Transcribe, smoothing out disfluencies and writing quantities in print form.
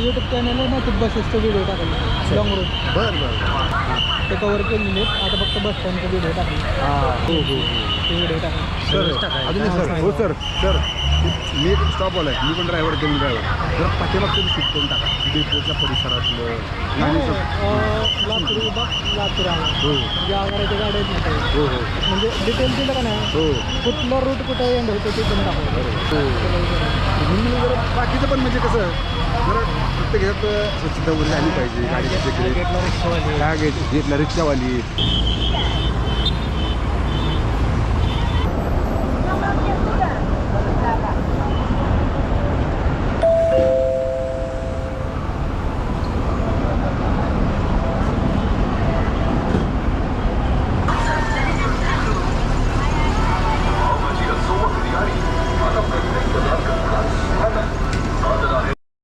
YouTube channel आहे ना, ते बसेसचा व्हिडिओ टाकले लॉंग रूट बरं ते कवर केलेले आहेत. आता फक्त बस स्टँडचा व्हिडिओ टाकले हो हो ते व्हिडिओ टाकले. सर अजून सर हो सर मी एक स्टॉपवाला आहे, मी पण ड्रायव्हर कमी ड्रायव्हर. जर पाठीमागचं शूट करून टाका डेपोच्या परिसरातलं आणि लातूर लातूर आहे हो ज्या आगाराच्या गाड्या आहेत ना, हो हो म्हणजे डिटेल दिलं का नाही, हो कुठलं रूट कुठं एंड होतं ते पण दाखवलं. म्हणून जरा बाकीचं पण म्हणजे कसं जरा प्रत्येक ह्यात स्वच्छता वगैरे आली पाहिजे. गाडी गेटला रिक्षावाली